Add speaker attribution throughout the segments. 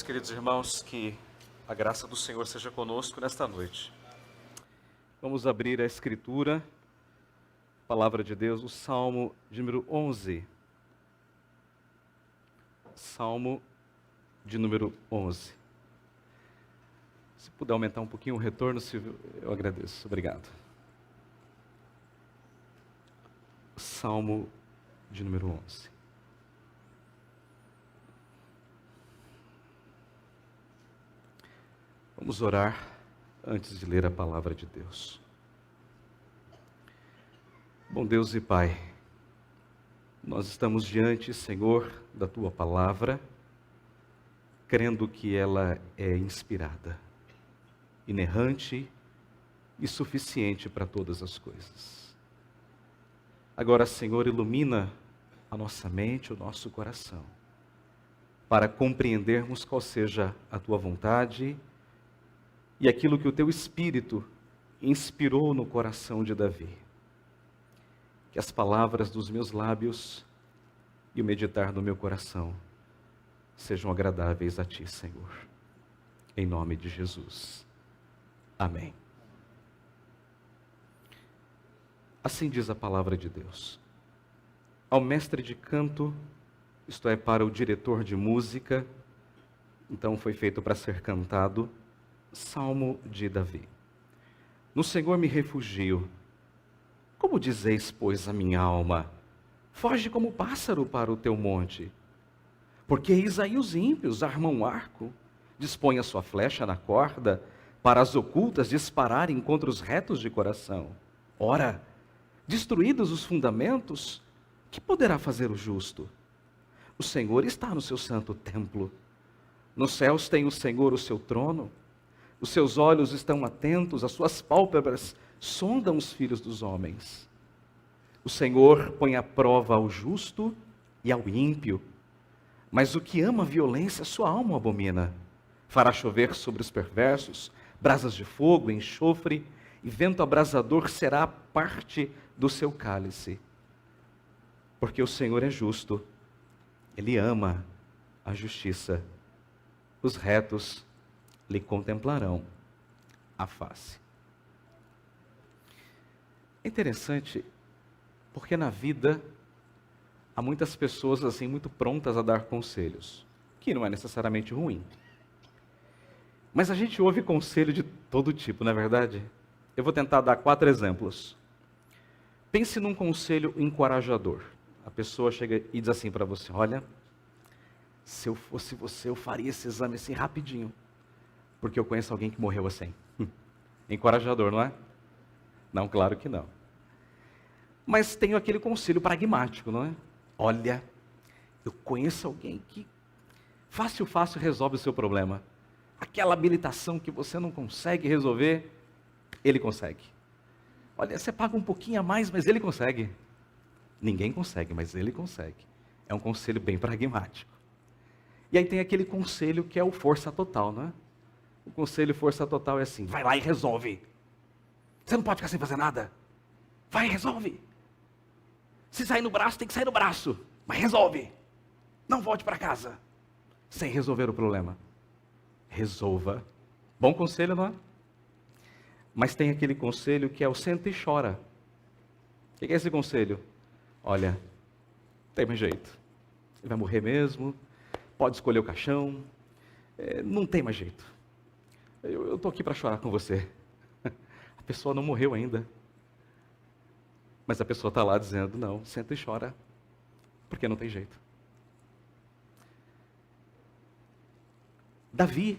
Speaker 1: queridos irmãos, que a graça do Senhor seja conosco nesta noite. Vamos abrir a Escritura, a Palavra de Deus, o Salmo de número 11. Salmo de número 11. Se puder aumentar um pouquinho o retorno, eu agradeço. Obrigado. Salmo de número 11. Vamos orar antes de ler a palavra de Deus. Bom Deus e Pai, nós estamos diante, Senhor, da Tua palavra, crendo que ela é inspirada, inerrante e suficiente para todas as coisas. Agora, Senhor, ilumina a nossa mente, o nosso coração, para compreendermos qual seja a Tua vontade e aquilo que o Teu Espírito inspirou no coração de Davi. Que as palavras dos meus lábios e o meditar do meu coração sejam agradáveis a Ti, Senhor. Em nome de Jesus. Amém. Assim diz a palavra de Deus. Ao mestre de canto, isto é, para o diretor de música, então foi feito para ser cantado, Salmo de Davi. No Senhor me refugio. Como dizeis, pois, a minha alma? Foge como pássaro para o teu monte. Porque eis aí os ímpios armam um arco, dispõem a sua flecha na corda, para as ocultas dispararem contra os retos de coração. Ora, destruídos os fundamentos, que poderá fazer o justo? O Senhor está no seu santo templo. Nos céus tem o Senhor o seu trono. Os seus olhos estão atentos, as suas pálpebras sondam os filhos dos homens. O Senhor põe à prova ao justo e ao ímpio, mas o que ama a violência, sua alma abomina. Fará chover sobre os perversos, brasas de fogo, enxofre, e vento abrasador será parte do seu cálice. Porque o Senhor é justo, Ele ama a justiça, os retos lhe contemplarão a face. É interessante, porque na vida há muitas pessoas assim muito prontas a dar conselhos, que não é necessariamente ruim. Mas a gente ouve conselho de todo tipo, não é verdade? Eu vou tentar dar 4 exemplos. Pense num conselho encorajador. A pessoa chega e diz assim para você: olha, se eu fosse você, eu faria esse exame assim rapidinho, porque eu conheço alguém que morreu assim. Encorajador, não é? Não, claro que não. Mas tem aquele conselho pragmático, não é? Olha, eu conheço alguém que fácil resolve o seu problema. Aquela habilitação que você não consegue resolver, ele consegue. Olha, você paga um pouquinho a mais, mas ele consegue. Ninguém consegue, mas ele consegue. É um conselho bem pragmático. E aí tem aquele conselho que é o força total, não é? O conselho força total é assim: vai lá e resolve. Você não pode ficar sem fazer nada. Vai e resolve. Se sair no braço, tem que sair no braço. Mas resolve. Não volte para casa sem resolver o problema. Resolva. Bom conselho, não é? Mas tem aquele conselho que é o senta e chora. O que é esse conselho? Olha, não tem mais jeito. Ele vai morrer mesmo. Pode escolher o caixão. Não tem mais jeito. Eu estou aqui para chorar com você. A pessoa não morreu ainda. Mas a pessoa está lá dizendo: não, senta e chora, porque não tem jeito. Davi,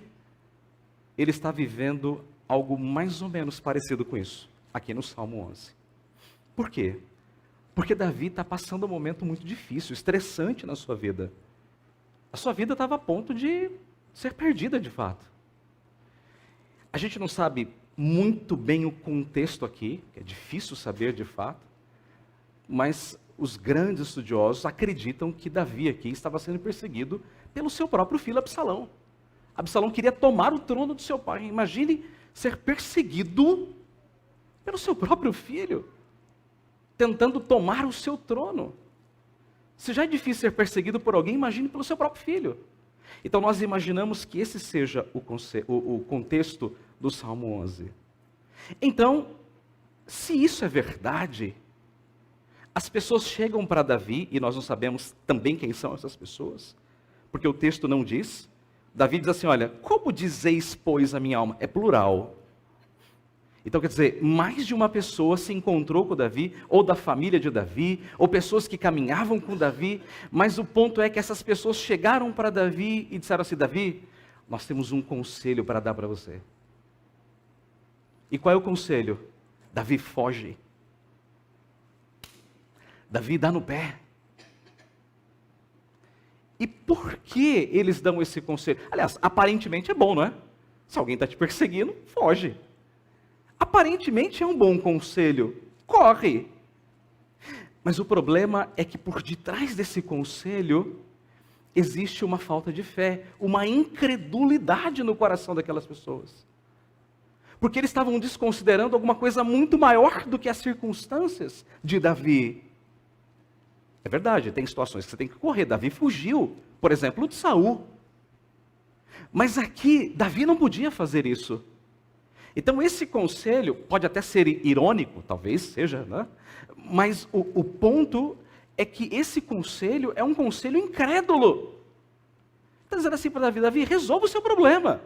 Speaker 1: ele está vivendo algo mais ou menos parecido com isso, aqui no Salmo 11. Por quê? Porque Davi está passando um momento muito difícil, estressante na sua vida. A sua vida estava a ponto de ser perdida de fato. A gente não sabe muito bem o contexto aqui, é difícil saber de fato, mas os grandes estudiosos acreditam que Davi aqui estava sendo perseguido pelo seu próprio filho Absalão. Absalão queria tomar o trono do seu pai. Imagine ser perseguido pelo seu próprio filho, tentando tomar o seu trono. Se já é difícil ser perseguido por alguém, imagine pelo seu próprio filho. Então nós imaginamos que esse seja o contexto do Salmo 11. Então, se isso é verdade, as pessoas chegam para Davi, e nós não sabemos também quem são essas pessoas, porque o texto não diz. Davi diz assim, olha, como dizeis, pois, a minha alma? É plural. Então, quer dizer, mais de uma pessoa se encontrou com Davi, ou da família de Davi, ou pessoas que caminhavam com Davi, mas o ponto é que essas pessoas chegaram para Davi e disseram assim, Davi, nós temos um conselho para dar para você. E qual é o conselho? Davi foge. Davi dá no pé. E por que eles dão esse conselho? Aliás, aparentemente é bom, não é? Se alguém está te perseguindo, foge. Aparentemente é um bom conselho, corre. Mas o problema é que por detrás desse conselho existe uma falta de fé, uma incredulidade no coração daquelas pessoas. Porque eles estavam desconsiderando alguma coisa muito maior do que as circunstâncias de Davi. É verdade, tem situações que você tem que correr. Davi fugiu, por exemplo, de Saul. Mas aqui, Davi não podia fazer isso. Então esse conselho pode até ser irônico, talvez seja, né? Mas o ponto é que esse conselho é um conselho incrédulo. Está dizendo assim para Davi, Davi, resolva o seu problema.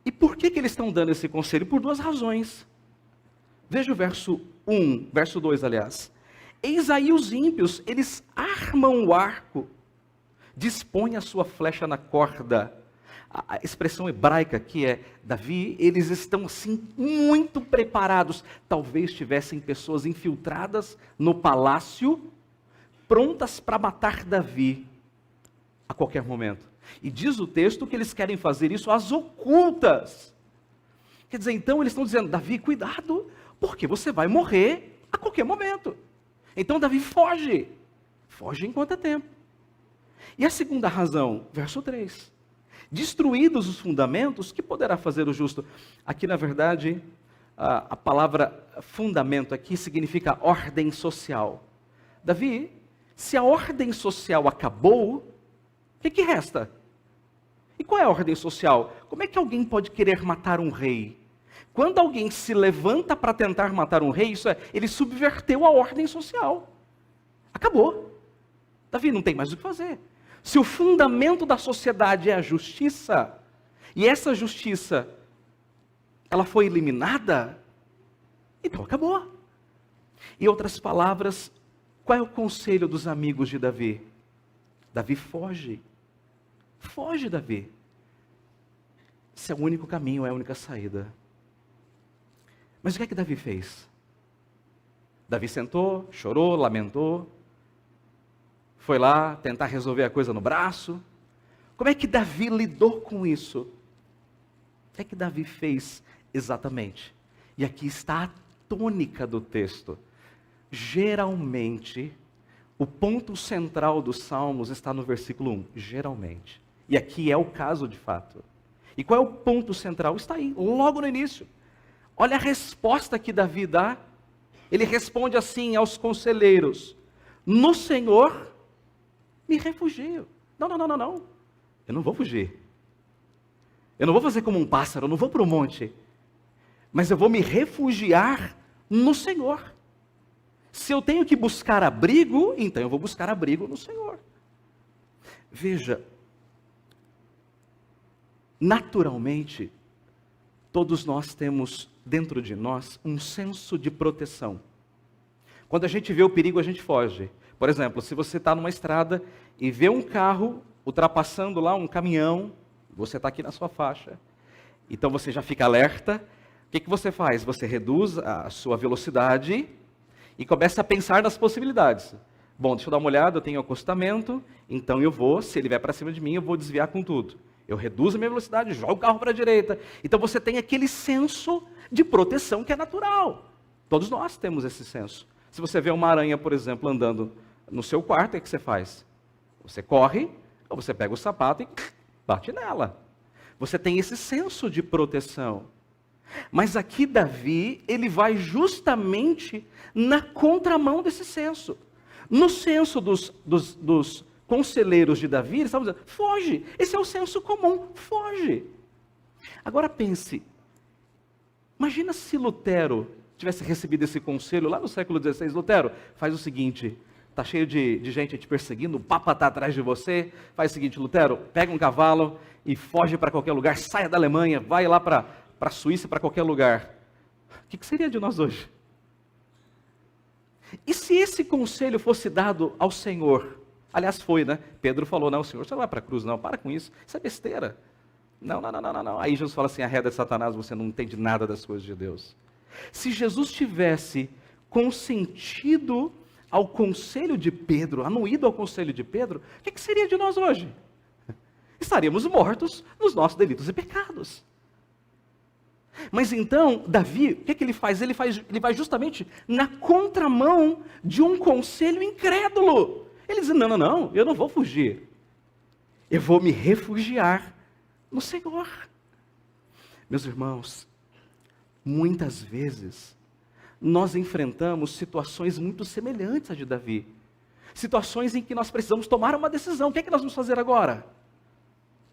Speaker 1: E por que eles estão dando esse conselho? Por duas razões. Veja o verso 2, aliás. Eis aí os ímpios, eles armam o arco, dispõem a sua flecha na corda. A expressão hebraica aqui é, Davi, eles estão assim muito preparados. Talvez tivessem pessoas infiltradas no palácio, prontas para matar Davi a qualquer momento. E diz o texto que eles querem fazer isso às ocultas. Quer dizer, então eles estão dizendo, Davi, cuidado, porque você vai morrer a qualquer momento. Então Davi foge. Foge enquanto é tempo. E a segunda razão, verso 3. Destruídos os fundamentos, que poderá fazer o justo? Aqui, na verdade, a palavra fundamento aqui significa ordem social. Davi, se a ordem social acabou, o que resta? E qual é a ordem social? Como é que alguém pode querer matar um rei? Quando alguém se levanta para tentar matar um rei, ele subverteu a ordem social. Acabou. Davi não tem mais o que fazer. Se o fundamento da sociedade é a justiça, e essa justiça, ela foi eliminada, então acabou. Em outras palavras, qual é o conselho dos amigos de Davi? Davi foge. Foge, Davi. Esse é o único caminho, é a única saída. Mas o que é que Davi fez? Davi sentou, chorou, lamentou, foi lá tentar resolver a coisa no braço. Como é que Davi lidou com isso? O que é que Davi fez exatamente? E aqui está a tônica do texto. Geralmente, o ponto central dos Salmos está no versículo 1. Geralmente. E aqui é o caso de fato. E qual é o ponto central? Está aí, logo no início. Olha a resposta que Davi dá. Ele responde assim aos conselheiros: no Senhor me refugio. Não. Eu não vou fugir. Eu não vou fazer como um pássaro, eu não vou para o monte. Mas eu vou me refugiar no Senhor. Se eu tenho que buscar abrigo, então eu vou buscar abrigo no Senhor. Veja, naturalmente, todos nós temos dentro de nós um senso de proteção. Quando a gente vê o perigo, a gente foge. Por exemplo, se você está numa estrada e vê um carro ultrapassando lá um caminhão, você está aqui na sua faixa, então você já fica alerta. O que você faz? Você reduz a sua velocidade e começa a pensar nas possibilidades. Bom, deixa eu dar uma olhada, eu tenho acostamento, então eu vou, se ele vier para cima de mim, eu vou desviar com tudo. Eu reduzo a minha velocidade, jogo o carro para a direita. Então você tem aquele senso de proteção que é natural. Todos nós temos esse senso. Se você vê uma aranha, por exemplo, andando no seu quarto, o que você faz? Você corre, ou você pega o sapato e bate nela. Você tem esse senso de proteção. Mas aqui Davi, ele vai justamente na contramão desse senso. No senso dos conselheiros de Davi, eles estavam dizendo, foge, esse é o senso comum, foge. Agora pense, imagina se Lutero tivesse recebido esse conselho lá no século XVI, Lutero, faz o seguinte, está cheio de gente te perseguindo, o Papa está atrás de você, faz o seguinte, Lutero, pega um cavalo e foge para qualquer lugar, saia da Alemanha, vai lá para a Suíça, para qualquer lugar. O que seria de nós hoje? E se esse conselho fosse dado ao Senhor? Aliás, foi, né? Pedro falou, não, Senhor, você não vai para a cruz, não, para com isso é besteira. Não. Aí Jesus fala assim, arreda de Satanás, você não entende nada das coisas de Deus. Se Jesus tivesse consentido ao conselho de Pedro, anuído ao conselho de Pedro, o que seria de nós hoje? Estaríamos mortos nos nossos delitos e pecados. Mas então, Davi, o que ele faz? Ele vai justamente na contramão de um conselho incrédulo. Ele diz, não, eu não vou fugir. Eu vou me refugiar no Senhor. Meus irmãos, muitas vezes, nós enfrentamos situações muito semelhantes à de Davi. Situações em que nós precisamos tomar uma decisão. O que é que nós vamos fazer agora?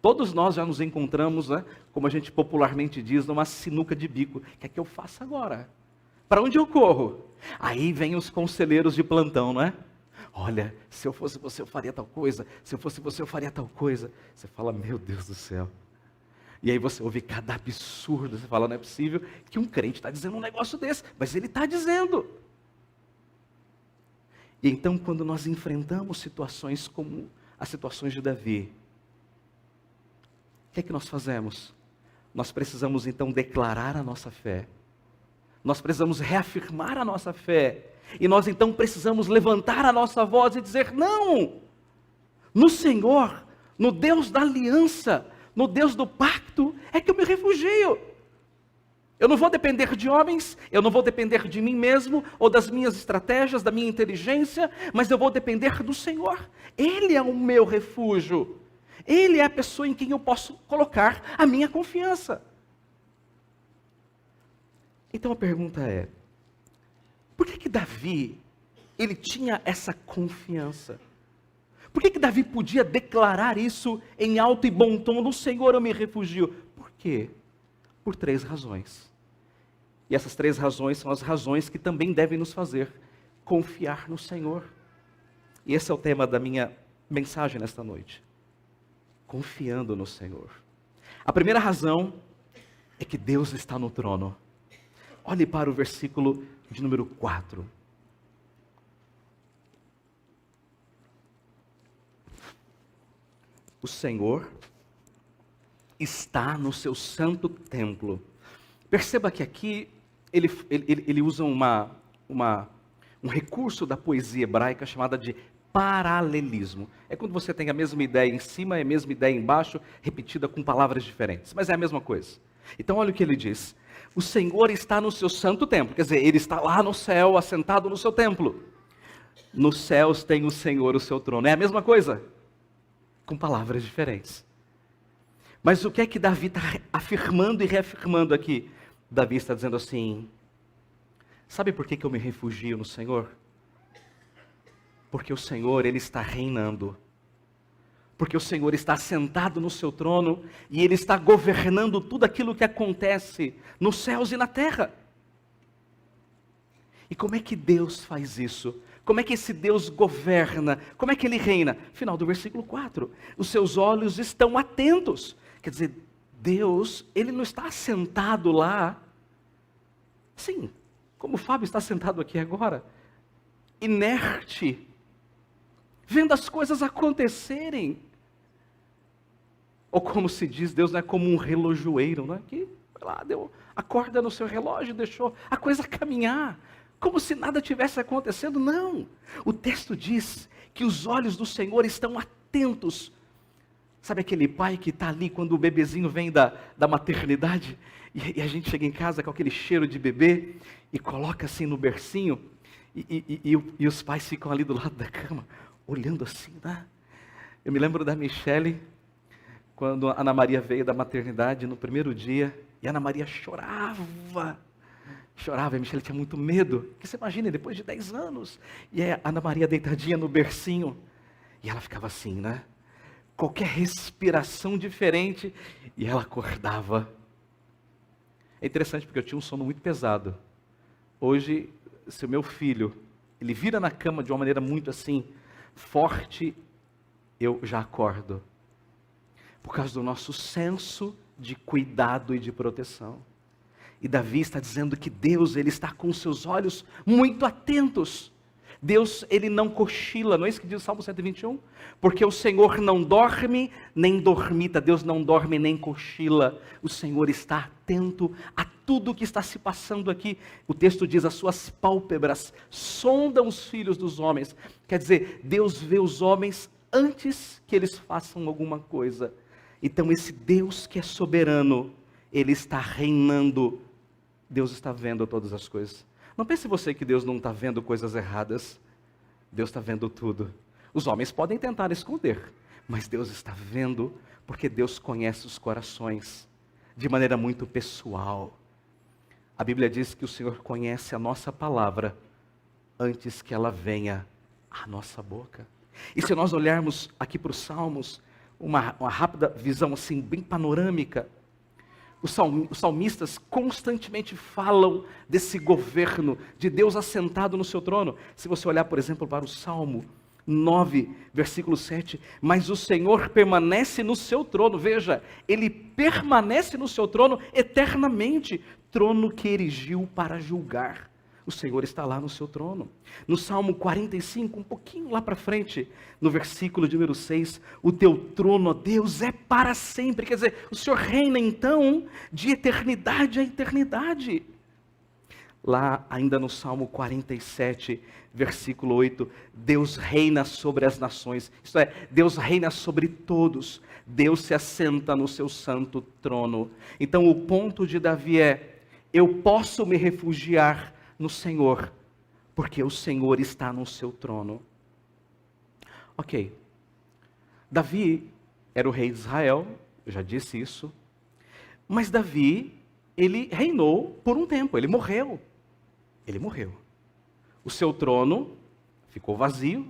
Speaker 1: Todos nós já nos encontramos, né, como a gente popularmente diz, numa sinuca de bico. O que é que eu faço agora? Para onde eu corro? Aí vem os conselheiros de plantão, não é? Olha, se eu fosse você, eu faria tal coisa. Se eu fosse você, eu faria tal coisa. Você fala, meu Deus do céu. E aí você ouve cada absurdo. Você fala, não é possível que um crente está dizendo um negócio desse. Mas ele está dizendo. E então, quando nós enfrentamos situações como as situações de Davi, o que é que nós fazemos? Nós precisamos então declarar a nossa fé. Nós precisamos reafirmar a nossa fé. E nós então precisamos levantar a nossa voz e dizer, não! No Senhor, no Deus da aliança, no Deus do pacto, é que eu me refugio. Eu não vou depender de homens, eu não vou depender de mim mesmo, ou das minhas estratégias, da minha inteligência, mas eu vou depender do Senhor. Ele é o meu refúgio. Ele é a pessoa em quem eu posso colocar a minha confiança. Então a pergunta é, por que Davi, ele tinha essa confiança? Por que Davi podia declarar isso em alto e bom tom, no Senhor eu me refugio? Por quê? Por 3 razões. E essas 3 razões são as razões que também devem nos fazer confiar no Senhor. E esse é o tema da minha mensagem nesta noite. Confiando no Senhor. A primeira razão é que Deus está no trono. Olhe para o versículo de número 4. O Senhor está no seu santo templo. Perceba que aqui ele usa um recurso da poesia hebraica chamada de paralelismo. É quando você tem a mesma ideia em cima e a mesma ideia embaixo, repetida com palavras diferentes. Mas é a mesma coisa. Então olha o que ele diz. O Senhor está no seu santo templo. Quer dizer, ele está lá no céu, assentado no seu templo. Nos céus tem o Senhor o seu trono. É a mesma coisa, com palavras diferentes. Mas o que é que Davi está afirmando e reafirmando aqui? Davi está dizendo assim, sabe por que eu me refugio no Senhor? Porque o Senhor, Ele está reinando. Porque o Senhor está sentado no seu trono e Ele está governando tudo aquilo que acontece nos céus e na terra. E como é que Deus faz isso? Como é que esse Deus governa? Como é que Ele reina? Final do versículo 4. Os seus olhos estão atentos. Quer dizer, Deus, Ele não está sentado lá. Sim, como o Fábio está sentado aqui agora. Inerte. Vendo as coisas acontecerem. Ou como se diz, Deus não é como um relojoeiro, não é? Que lá deu a corda no seu relógio, deixou a coisa caminhar, como se nada tivesse acontecendo. Não, o texto diz que os olhos do Senhor estão atentos. Sabe aquele pai que está ali quando o bebezinho vem da maternidade, e a gente chega em casa com aquele cheiro de bebê, e coloca assim no bercinho, e os pais ficam ali do lado da cama, olhando assim, né? Eu me lembro da Michele, quando a Ana Maria veio da maternidade no primeiro dia, e a Ana Maria chorava, a Michele tinha muito medo, porque você imagina, depois de 10 anos, e a Ana Maria deitadinha no bercinho, E ela ficava assim, né? Qualquer respiração diferente, e ela acordava. É interessante porque eu tinha um sono muito pesado. Hoje, se o meu filho, ele vira na cama de uma maneira muito assim, forte, eu já acordo. Por causa do nosso senso de cuidado e de proteção. E Davi está dizendo que Deus, ele está com seus olhos muito atentos. Deus, ele não cochila, não é isso que diz o Salmo 121? Porque o Senhor não dorme, nem dormita, Deus não dorme nem cochila. O Senhor está atento a tudo o que está se passando aqui. O texto diz, as suas pálpebras sondam os filhos dos homens. Quer dizer, Deus vê os homens antes que eles façam alguma coisa. Então esse Deus que é soberano, ele está reinando. Deus está vendo todas as coisas. Não pense você que Deus não está vendo coisas erradas. Deus está vendo tudo. Os homens podem tentar esconder, mas Deus está vendo, porque Deus conhece os corações de maneira muito pessoal. A Bíblia diz que o Senhor conhece a nossa palavra antes que ela venha à nossa boca. E se nós olharmos aqui para os Salmos, uma rápida visão assim, bem panorâmica, os salmistas constantemente falam desse governo, de Deus assentado no seu trono. Se você olhar, por exemplo, para o Salmo 9, versículo 7, mas o Senhor permanece no seu trono, veja, Ele permanece no seu trono eternamente, trono que erigiu para julgar. O Senhor está lá no seu trono. No Salmo 45, um pouquinho lá para frente, no versículo de número 6, o teu trono, ó Deus, é para sempre. Quer dizer, o Senhor reina então de eternidade a eternidade. Lá ainda no Salmo 47, versículo 8, Deus reina sobre as nações. Isto é, Deus reina sobre todos. Deus se assenta no seu santo trono. Então o ponto de Davi é, eu posso me refugiar no Senhor, porque o Senhor está no seu trono. Ok, Davi era o rei de Israel, eu já disse isso, mas Davi, ele reinou por um tempo, ele morreu. O seu trono ficou vazio,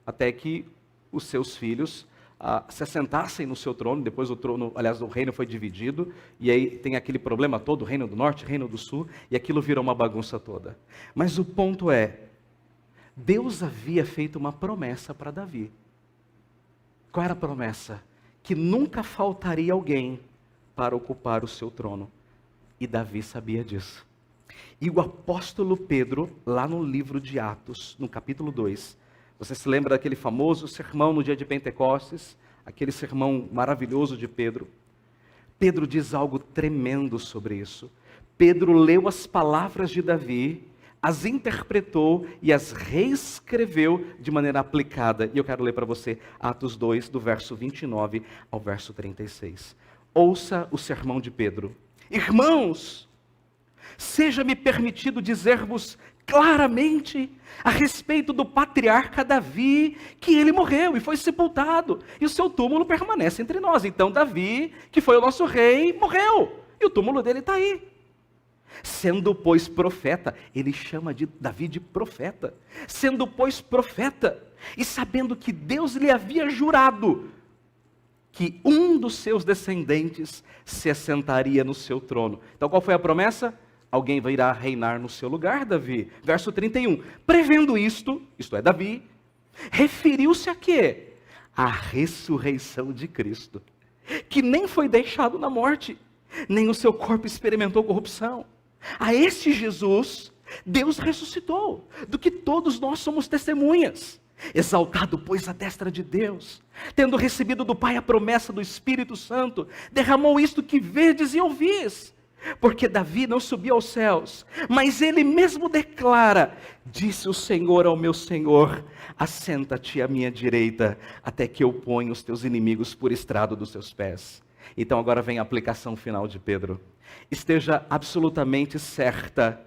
Speaker 1: até que os seus filhos se assentassem no seu trono. Depois o trono, aliás, o reino foi dividido, e aí tem aquele problema todo, o reino do norte, o reino do sul, e aquilo virou uma bagunça toda. Mas o ponto é, Deus havia feito uma promessa para Davi. Qual era a promessa? Que nunca faltaria alguém para ocupar o seu trono. E Davi sabia disso. E o apóstolo Pedro, lá no livro de Atos, no capítulo 2, você se lembra daquele famoso sermão no dia de Pentecostes? Aquele sermão maravilhoso de Pedro. Pedro diz algo tremendo sobre isso. Pedro leu as palavras de Davi, as interpretou e as reescreveu de maneira aplicada. E eu quero ler para você Atos 2, do verso 29 ao verso 36. Ouça o sermão de Pedro. Irmãos, seja-me permitido dizer-vos claramente a respeito do patriarca Davi, que ele morreu e foi sepultado, e o seu túmulo permanece entre nós. Então Davi, que foi o nosso rei, morreu, e o túmulo dele está aí. Sendo, pois, profeta, ele chama de Davi de profeta, sendo, pois, profeta, e sabendo que Deus lhe havia jurado que um dos seus descendentes se assentaria no seu trono. Então qual foi a promessa? Alguém virá reinar no seu lugar, Davi. Verso 31. Prevendo isto é Davi, referiu-se a quê? A ressurreição de Cristo, que nem foi deixado na morte, nem o seu corpo experimentou corrupção. A este Jesus, Deus ressuscitou, do que todos nós somos testemunhas. Exaltado, pois, à destra de Deus, tendo recebido do Pai a promessa do Espírito Santo, derramou isto que vedes e ouvis. Porque Davi não subiu aos céus, mas ele mesmo declara, disse o Senhor ao meu Senhor, assenta-te à minha direita, até que eu ponha os teus inimigos por estrado dos seus pés. Então agora vem a aplicação final de Pedro. Esteja absolutamente certa,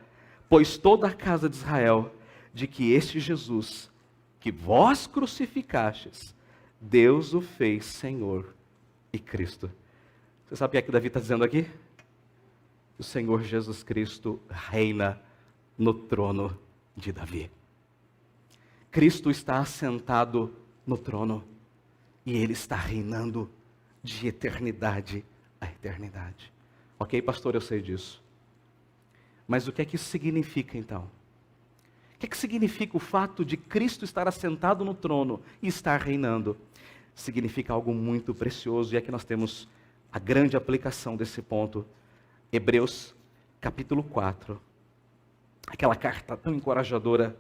Speaker 1: pois toda a casa de Israel, de que este Jesus, que vós crucificastes, Deus o fez Senhor e Cristo. Você sabe o que Davi está dizendo aqui? O Senhor Jesus Cristo reina no trono de Davi. Cristo está assentado no trono e Ele está reinando de eternidade a eternidade. Ok, pastor, eu sei disso. Mas o que é que isso significa então? O que é que significa o fato de Cristo estar assentado no trono e estar reinando? Significa algo muito precioso, e aqui nós temos a grande aplicação desse ponto. Hebreus capítulo 4. Aquela carta tão encorajadora.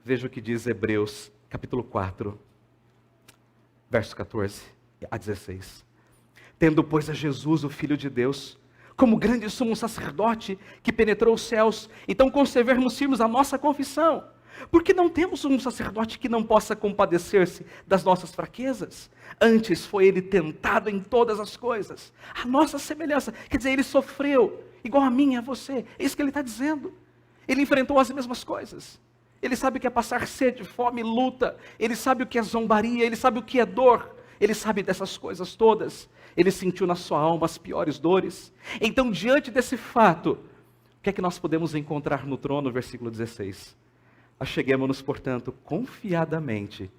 Speaker 1: Veja o que diz Hebreus capítulo 4, verso 14 a 16. Tendo, pois, a Jesus, o Filho de Deus, como grande sumo sacerdote que penetrou os céus, então conservemos firmes a nossa confissão, porque não temos um sacerdote que não possa compadecer-se das nossas fraquezas. Antes foi ele tentado em todas as coisas, a nossa semelhança, quer dizer, ele sofreu, igual a mim e a você, é isso que ele está dizendo. Ele enfrentou as mesmas coisas, ele sabe o que é passar sede, fome, luta, ele sabe o que é zombaria, ele sabe o que é dor, ele sabe dessas coisas todas. Ele sentiu na sua alma as piores dores. Então, diante desse fato, o que é que nós podemos encontrar no trono? Versículo 16. Acheguemo-nos, portanto, confiadamente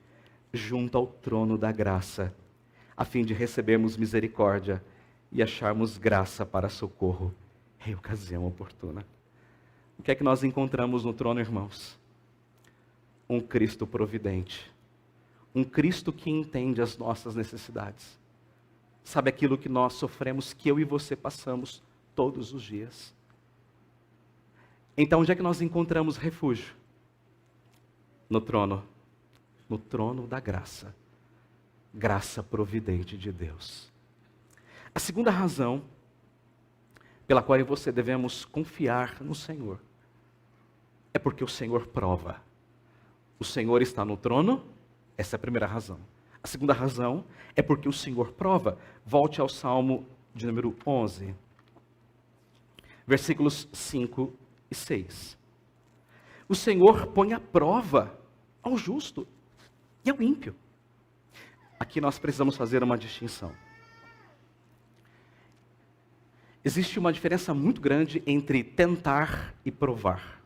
Speaker 1: junto ao trono da graça, a fim de recebermos misericórdia e acharmos graça para socorro em ocasião oportuna. O que é que nós encontramos no trono, irmãos? Um Cristo providente. Um Cristo que entende as nossas necessidades. Sabe aquilo que nós sofremos, que eu e você passamos todos os dias. Então, onde é que nós encontramos refúgio? No trono da graça. Graça providente de Deus. A segunda razão pela qual eu e você devemos confiar no Senhor é porque o Senhor prova. O Senhor está no trono, essa é a primeira razão. A segunda razão é porque o Senhor prova. Volte ao Salmo de número 11, versículos 5 e 6. O Senhor põe à prova ao justo e ao ímpio. Aqui nós precisamos fazer uma distinção. Existe uma diferença muito grande entre tentar e provar.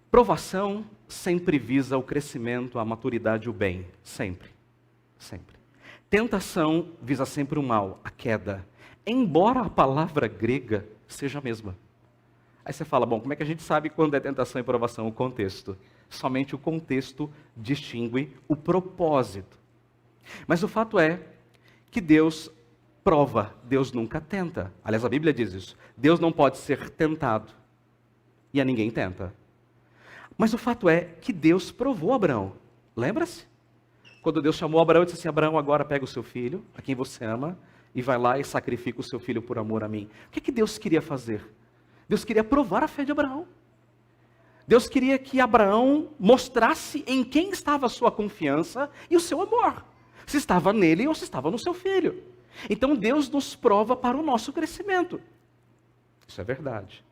Speaker 1: Provação sempre visa o crescimento, a maturidade e o bem. Sempre. Sempre. Tentação visa sempre o mal, a queda. Embora a palavra grega seja a mesma. Aí você fala, bom, como é que a gente sabe quando é tentação e provação? O contexto. Somente o contexto distingue o propósito. Mas o fato é que Deus prova, Deus nunca tenta. Aliás, a Bíblia diz isso. Deus não pode ser tentado. E a ninguém tenta. Mas o fato é que Deus provou Abraão. Lembra-se? Quando Deus chamou Abraão e disse assim, Abraão, agora pega o seu filho, a quem você ama, e vai lá e sacrifica o seu filho por amor a mim. O que é que Deus queria fazer? Deus queria provar a fé de Abraão. Deus queria que Abraão mostrasse em quem estava a sua confiança e o seu amor. Se estava nele ou se estava no seu filho. Então Deus nos prova para o nosso crescimento. Isso é verdade.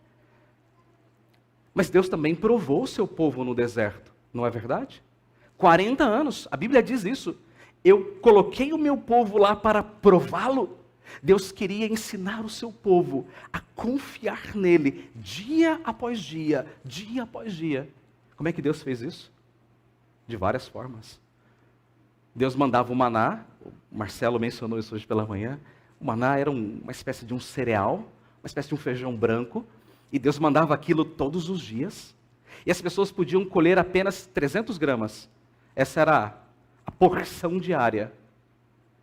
Speaker 1: Mas Deus também provou o seu povo no deserto, não é verdade? 40 anos, a Bíblia diz isso. Eu coloquei o meu povo lá para prová-lo. Deus queria ensinar o seu povo a confiar nele, dia após dia, dia após dia. Como é que Deus fez isso? De várias formas. Deus mandava o maná, o Marcelo mencionou isso hoje pela manhã. O maná era uma espécie de um cereal, uma espécie de um feijão branco, e Deus mandava aquilo todos os dias. E as pessoas podiam colher apenas 300 gramas. Essa era a porção diária,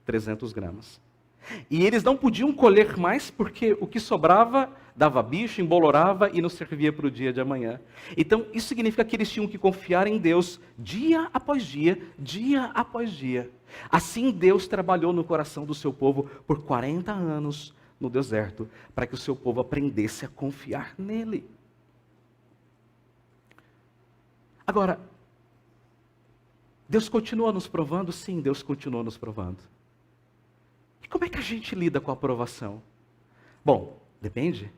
Speaker 1: 300 gramas. E eles não podiam colher mais porque o que sobrava dava bicho, embolorava e não servia para o dia de amanhã. Então isso significa que eles tinham que confiar em Deus dia após dia, dia após dia. Assim Deus trabalhou no coração do seu povo por 40 anos no deserto, para que o seu povo aprendesse a confiar nele. Agora, Deus continua nos provando? Sim, Deus continua nos provando. E como é que a gente lida com a aprovação? Bom, depende.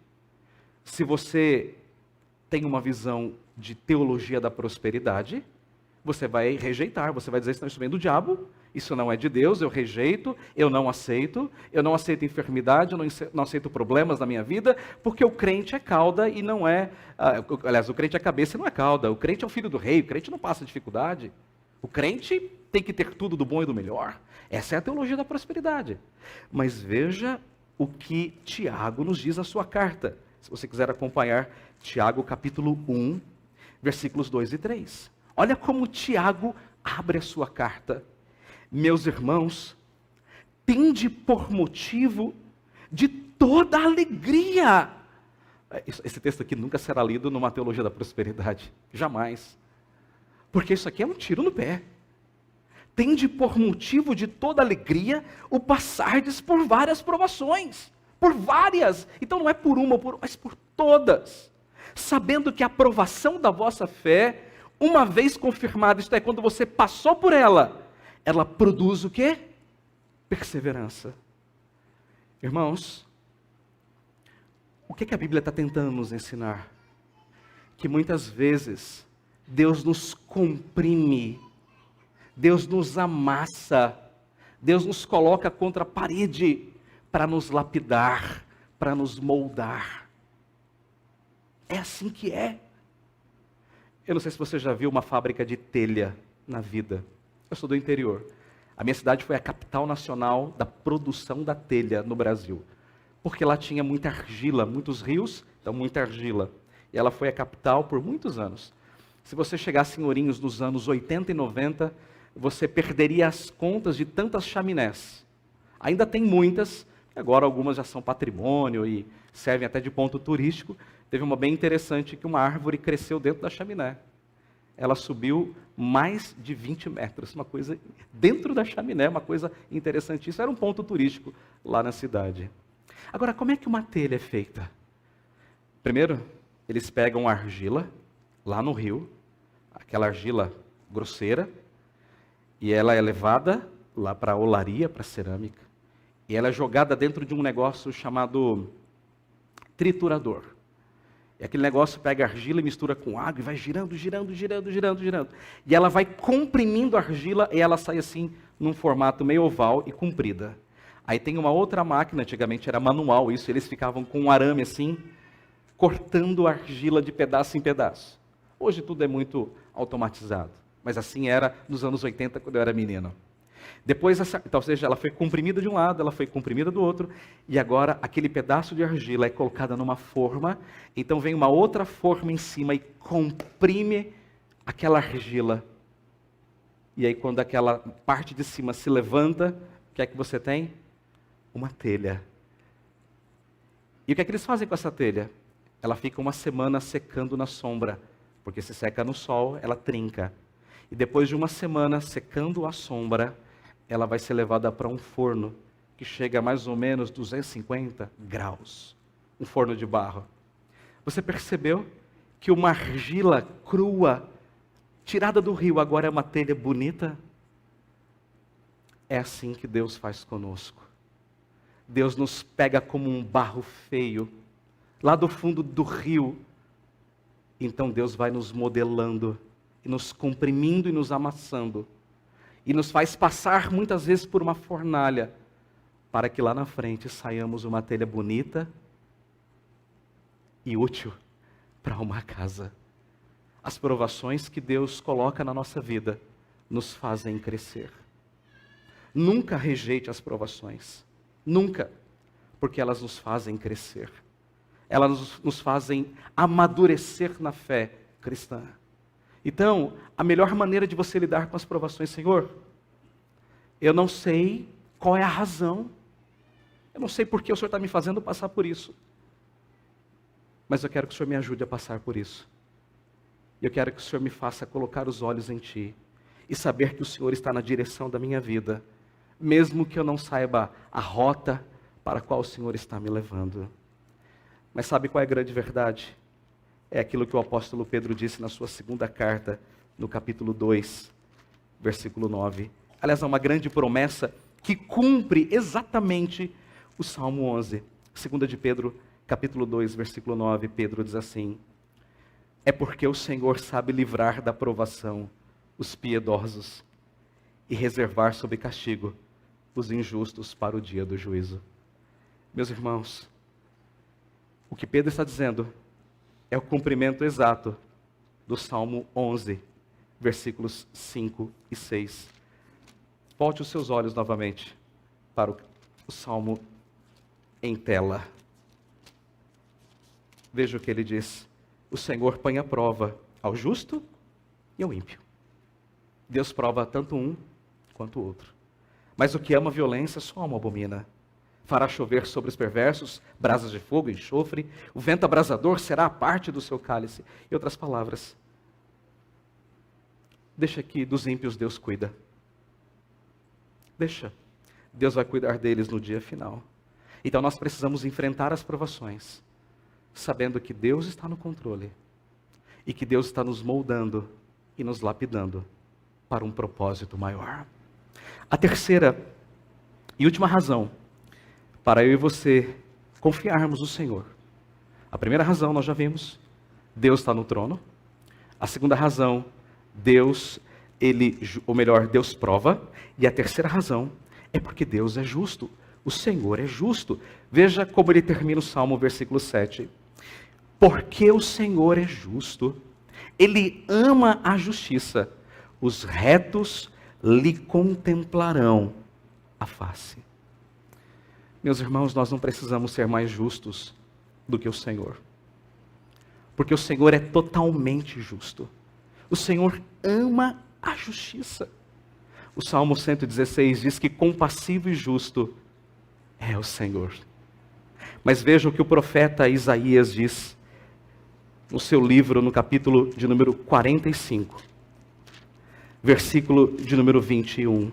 Speaker 1: Se você tem uma visão de teologia da prosperidade, você vai rejeitar, você vai dizer, isso vem do diabo, isso não é de Deus, eu rejeito, eu não aceito enfermidade, eu não aceito problemas na minha vida, porque o crente é cauda e não é, aliás, o crente é cabeça e não é cauda, o crente é o filho do rei, o crente não passa dificuldade. O crente tem que ter tudo do bom e do melhor. Essa é a teologia da prosperidade. Mas veja o que Tiago nos diz na sua carta. Se você quiser acompanhar, Tiago capítulo 1, versículos 2 e 3. Olha como Tiago abre a sua carta. Meus irmãos, tende por motivo de toda alegria. Esse texto aqui nunca será lido numa teologia da prosperidade. Jamais. Porque isso aqui é um tiro no pé. Tende por motivo de toda alegria o passardes por várias provações. Por várias. Então não é por uma, mas por todas. Sabendo que a provação da vossa fé, uma vez confirmada, isto é, quando você passou por ela, ela produz o quê? Perseverança. Irmãos, o que a Bíblia está tentando nos ensinar? Que muitas vezes Deus nos comprime, Deus nos amassa, Deus nos coloca contra a parede para nos lapidar, para nos moldar. É assim que é. Eu não sei se você já viu uma fábrica de telha na vida. Eu sou do interior. A minha cidade foi a capital nacional da produção da telha no Brasil. Porque lá tinha muita argila, muitos rios, então muita argila. E ela foi a capital por muitos anos. Se você chegasse em Ourinhos nos anos 80 e 90, você perderia as contas de tantas chaminés. Ainda tem muitas, agora algumas já são patrimônio e servem até de ponto turístico. Teve uma bem interessante que uma árvore cresceu dentro da chaminé. Ela subiu mais de 20 metros, uma coisa dentro da chaminé, uma coisa interessante. Isso era um ponto turístico lá na cidade. Agora, como é que uma telha é feita? Primeiro, eles pegam argila lá no rio, aquela argila grosseira, e ela é levada lá para a olaria, para a cerâmica, e ela é jogada dentro de um negócio chamado triturador. E aquele negócio pega argila e mistura com água e vai girando, girando, girando, girando, girando. E ela vai comprimindo a argila e ela sai assim, num formato meio oval e comprida. Aí tem uma outra máquina, antigamente era manual isso, eles ficavam com um arame assim, cortando a argila de pedaço em pedaço. Hoje tudo é muito automatizado, mas assim era nos anos 80, quando eu era menino. Depois, então, ou seja, ela foi comprimida de um lado, ela foi comprimida do outro, e agora aquele pedaço de argila é colocada numa forma, então vem uma outra forma em cima e comprime aquela argila. E aí quando aquela parte de cima se levanta, o que é que você tem? Uma telha. E o que é que eles fazem com essa telha? Ela fica uma semana secando na sombra, porque se seca no sol, ela trinca. E depois de uma semana secando à sombra, ela vai ser levada para um forno que chega a mais ou menos 250 graus. Um forno de barro. Você percebeu que uma argila crua, tirada do rio, agora é uma telha bonita? É assim que Deus faz conosco. Deus nos pega como um barro feio, lá do fundo do rio. Então Deus vai nos modelando, e nos comprimindo e nos amassando. E nos faz passar muitas vezes por uma fornalha, para que lá na frente saiamos uma telha bonita e útil para uma casa. As provações que Deus coloca na nossa vida nos fazem crescer. Nunca rejeite as provações. Nunca. Porque elas nos fazem crescer. Elas nos fazem amadurecer na fé cristã. Então, a melhor maneira de você lidar com as provações, Senhor, eu não sei qual é a razão, eu não sei por que o Senhor está me fazendo passar por isso, mas eu quero que o Senhor me ajude a passar por isso. Eu quero que o Senhor me faça colocar os olhos em Ti e saber que o Senhor está na direção da minha vida, mesmo que eu não saiba a rota para a qual o Senhor está me levando. Mas sabe qual é a grande verdade? É aquilo que o apóstolo Pedro disse na sua segunda carta, no capítulo 2, versículo 9. Aliás, é uma grande promessa que cumpre exatamente o Salmo 11. 2 de Pedro, capítulo 2, versículo 9, Pedro diz assim: é porque o Senhor sabe livrar da provação os piedosos e reservar sob castigo os injustos para o dia do juízo. Meus irmãos, o que Pedro está dizendo é o cumprimento exato do Salmo 11, versículos 5 e 6. Volte os seus olhos novamente para o Salmo em tela. Veja o que ele diz. O Senhor põe à prova ao justo e ao ímpio. Deus prova tanto um quanto o outro. Mas o que ama a violência, só ama abomina. Fará chover sobre os perversos brasas de fogo e enxofre. O vento abrasador será a parte do seu cálice. Em outras palavras, deixa que dos ímpios Deus cuida. Deixa. Deus vai cuidar deles no dia final. Então nós precisamos enfrentar as provações, sabendo que Deus está no controle e que Deus está nos moldando e nos lapidando para um propósito maior. A terceira e última razão para eu e você confiarmos no Senhor. A primeira razão nós já vimos, Deus está no trono. A segunda razão, Deus prova. E a terceira razão é porque Deus é justo. O Senhor é justo. Veja como ele termina o Salmo, versículo 7. Porque o Senhor é justo, Ele ama a justiça, os retos lhe contemplarão a face. Meus irmãos, nós não precisamos ser mais justos do que o Senhor, porque o Senhor é totalmente justo. O Senhor ama a justiça. O Salmo 116 diz que compassivo e justo é o Senhor. Mas veja o que o profeta Isaías diz no seu livro, no capítulo de número 45, versículo de número 21.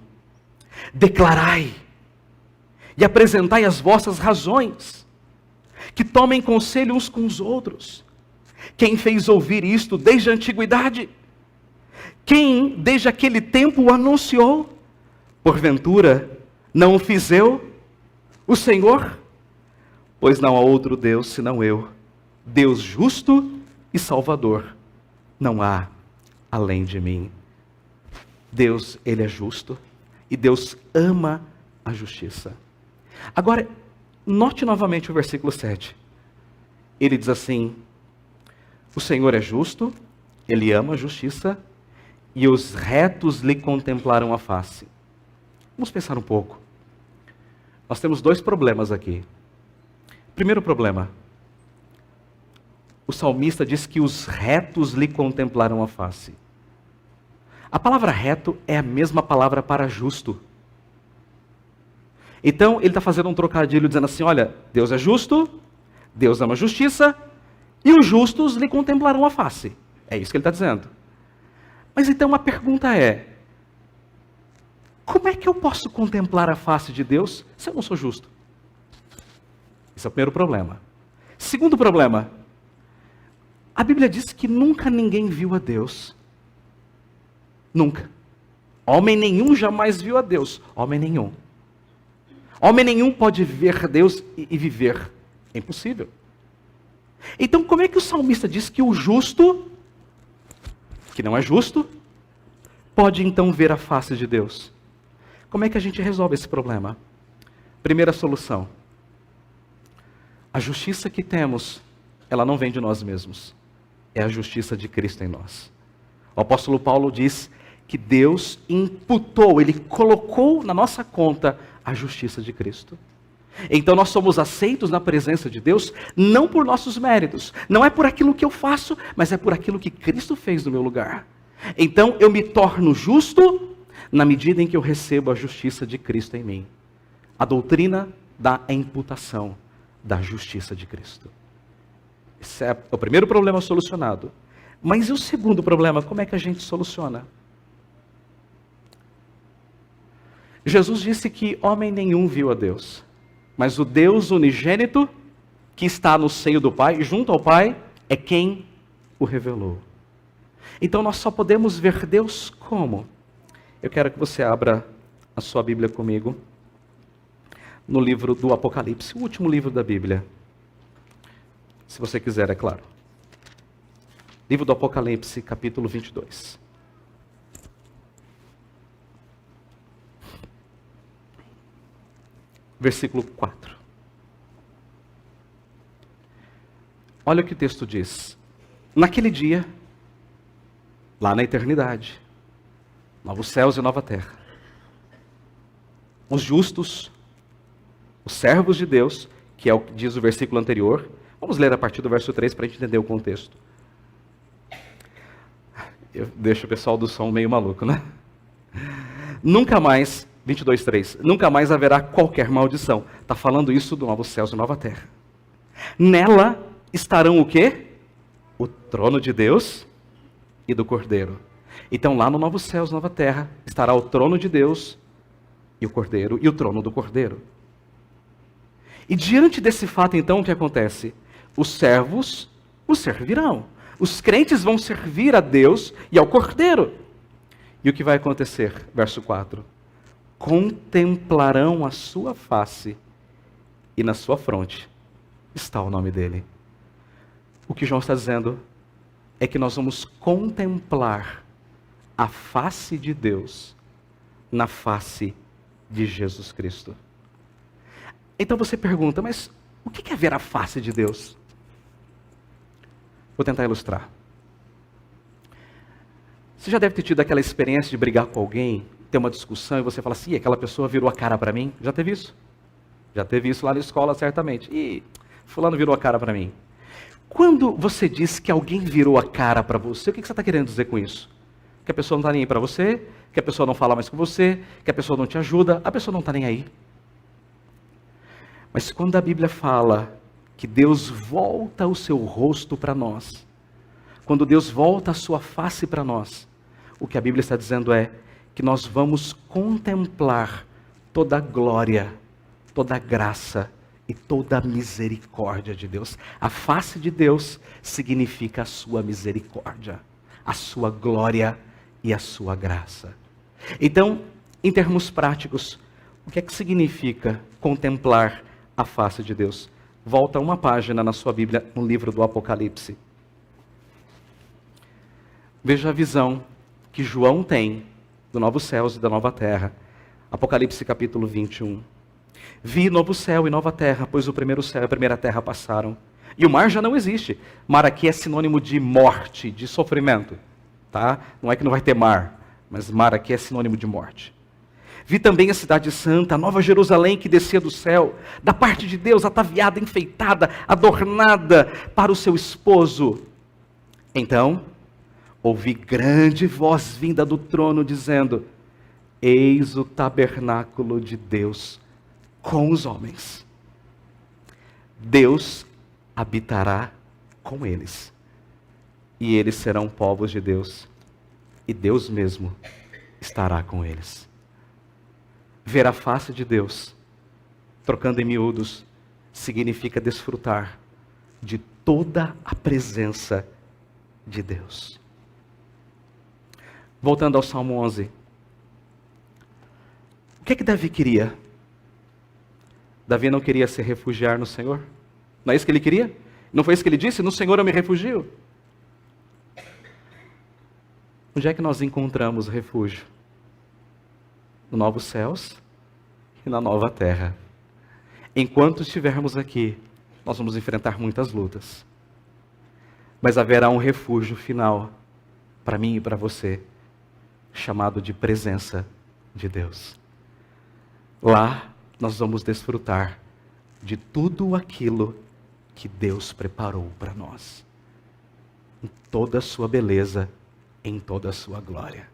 Speaker 1: Declarai e apresentai as vossas razões, que tomem conselho uns com os outros. Quem fez ouvir isto desde a antiguidade? Quem desde aquele tempo o anunciou? Porventura, não o fiz eu, o Senhor? Pois não há outro Deus senão eu, Deus justo e Salvador, não há além de mim. Deus, Ele é justo e Deus ama a justiça. Agora, note novamente o versículo 7. Ele diz assim: o Senhor é justo, Ele ama a justiça e os retos lhe contemplaram a face. Vamos pensar um pouco. Nós temos dois problemas aqui. Primeiro problema, o salmista diz que os retos lhe contemplaram a face. A palavra reto é a mesma palavra para justo. Então ele está fazendo um trocadilho dizendo assim: olha, Deus é justo, Deus ama a justiça, e os justos lhe contemplarão a face. É isso que ele está dizendo. Mas então a pergunta é: como é que eu posso contemplar a face de Deus se eu não sou justo? Esse é o primeiro problema. Segundo problema, a Bíblia diz que nunca ninguém viu a Deus. Nunca. Homem nenhum jamais viu a Deus. Homem nenhum. Homem nenhum pode ver Deus e viver. É impossível. Então como é que o salmista diz que o justo, que não é justo, pode então ver a face de Deus? Como é que a gente resolve esse problema? Primeira solução. A justiça que temos, ela não vem de nós mesmos. É a justiça de Cristo em nós. O apóstolo Paulo diz que Deus imputou, Ele colocou na nossa conta a justiça de Cristo. Então nós somos aceitos na presença de Deus, não por nossos méritos, não é por aquilo que eu faço, mas é por aquilo que Cristo fez no meu lugar. Então eu me torno justo na medida em que eu recebo a justiça de Cristo em mim. A doutrina da imputação da justiça de Cristo. Esse é o primeiro problema solucionado. Mas e o segundo problema, como é que a gente soluciona? Jesus disse que homem nenhum viu a Deus, mas o Deus unigênito, que está no seio do Pai, junto ao Pai, é quem o revelou. Então nós só podemos ver Deus como? Eu quero que você abra a sua Bíblia comigo, no livro do Apocalipse, o último livro da Bíblia. Se você quiser, é claro. Livro do Apocalipse, capítulo 22. Versículo 4. Olha o que o texto diz. Naquele dia, lá na eternidade. Novos céus e nova terra. Os justos, os servos de Deus, que é o que diz o versículo anterior. Vamos ler a partir do verso 3 para a gente entender o contexto. Eu deixo o pessoal do som meio maluco, né? Nunca mais, 22:3, nunca mais haverá qualquer maldição. Está falando isso do novo céus e nova terra. Nela estarão o quê? O trono de Deus e do Cordeiro. Então lá no novo céus e nova terra estará o trono de Deus e o Cordeiro, e o trono do Cordeiro. E diante desse fato, então, o que acontece? Os servos o servirão. Os crentes vão servir a Deus e ao Cordeiro. E o que vai acontecer? Verso 4. Contemplarão a sua face e na sua fronte está o nome dele. O que João está dizendo é que nós vamos contemplar a face de Deus na face de Jesus Cristo. Então você pergunta, mas o que é ver a face de Deus? Vou tentar ilustrar. Você já deve ter tido aquela experiência de brigar com alguém, ter uma discussão e você fala assim, aquela pessoa virou a cara para mim? Já teve isso? Já teve isso lá na escola, certamente. E fulano virou a cara para mim. Quando você diz que alguém virou a cara para você, o que você está querendo dizer com isso? Que a pessoa não está nem aí para você, que a pessoa não fala mais com você, que a pessoa não te ajuda, a pessoa não está nem aí. Mas quando a Bíblia fala que Deus volta o seu rosto para nós, quando Deus volta a sua face para nós, o que a Bíblia está dizendo é que nós vamos contemplar toda a glória, toda a graça e toda a misericórdia de Deus. A face de Deus significa a sua misericórdia, a sua glória e a sua graça. Então, em termos práticos, o que é que significa contemplar a face de Deus? Volta uma página na sua Bíblia, no livro do Apocalipse. Veja a visão que João tem do novo céus e da nova terra. Apocalipse capítulo 21. Vi novo céu e nova terra, pois o primeiro céu e a primeira terra passaram. E o mar já não existe. Mar aqui é sinônimo de morte, de sofrimento. Tá? Não é que não vai ter mar, mas mar aqui é sinônimo de morte. Vi também a cidade santa, a nova Jerusalém que descia do céu, da parte de Deus, ataviada, enfeitada, adornada para o seu esposo. Então, ouvi grande voz vinda do trono dizendo, eis o tabernáculo de Deus com os homens. Deus habitará com eles. E eles serão povos de Deus. E Deus mesmo estará com eles. Ver a face de Deus, trocando em miúdos, significa desfrutar de toda a presença de Deus. Voltando ao Salmo 11. O que é que Davi queria? Davi não queria se refugiar no Senhor? Não é isso que ele queria? Não foi isso que ele disse? No Senhor eu me refugio. Onde é que nós encontramos refúgio? No novos céus e na nova terra. Enquanto estivermos aqui, nós vamos enfrentar muitas lutas. Mas haverá um refúgio final para mim e para você, chamado de presença de Deus. Lá nós vamos desfrutar de tudo aquilo que Deus preparou para nós. Em toda a sua beleza, em toda a sua glória.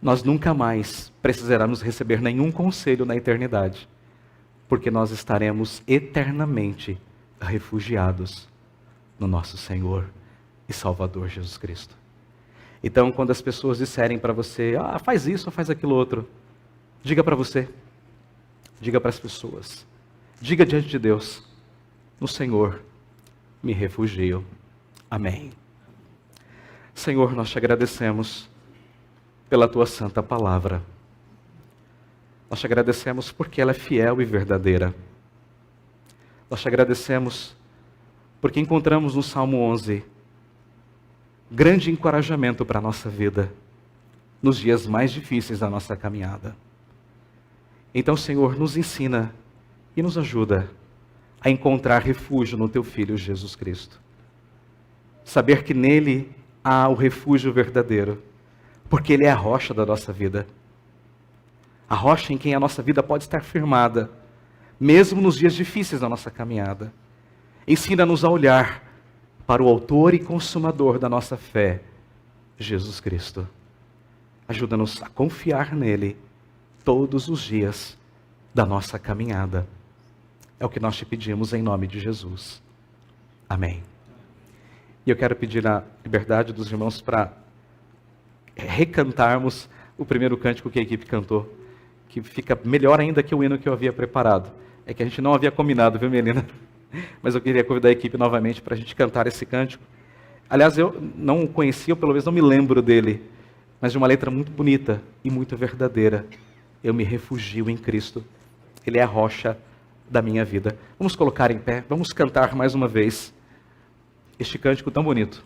Speaker 1: Nós nunca mais precisaremos receber nenhum conselho na eternidade, porque nós estaremos eternamente refugiados no nosso Senhor e Salvador Jesus Cristo. Então, quando as pessoas disserem para você, faz isso ou faz aquilo outro, diga para você, diga para as pessoas, diga diante de Deus, no Senhor me refugio. Amém. Senhor, nós te agradecemos pela tua santa palavra. Nós te agradecemos porque ela é fiel e verdadeira. Nós te agradecemos porque encontramos no Salmo 11 grande encorajamento para a nossa vida, nos dias mais difíceis da nossa caminhada. Então, Senhor, nos ensina e nos ajuda a encontrar refúgio no teu Filho Jesus Cristo. Saber que nele há o refúgio verdadeiro, porque Ele é a rocha da nossa vida. A rocha em quem a nossa vida pode estar firmada, mesmo nos dias difíceis da nossa caminhada. Ensina-nos a olhar para o autor e consumador da nossa fé, Jesus Cristo. Ajuda-nos a confiar nele todos os dias da nossa caminhada. É o que nós te pedimos em nome de Jesus. Amém. E eu quero pedir a liberdade dos irmãos para recantarmos o primeiro cântico que a equipe cantou, que fica melhor ainda que o hino que eu havia preparado. É que a gente não havia combinado, viu, Melina? Mas eu queria convidar a equipe novamente para a gente cantar esse cântico. Aliás, eu não o conhecia, ou pelo menos não me lembro dele, mas de uma letra muito bonita e muito verdadeira. Eu me refugio em Cristo. Ele é a rocha da minha vida. Vamos colocar em pé, vamos cantar mais uma vez este cântico tão bonito.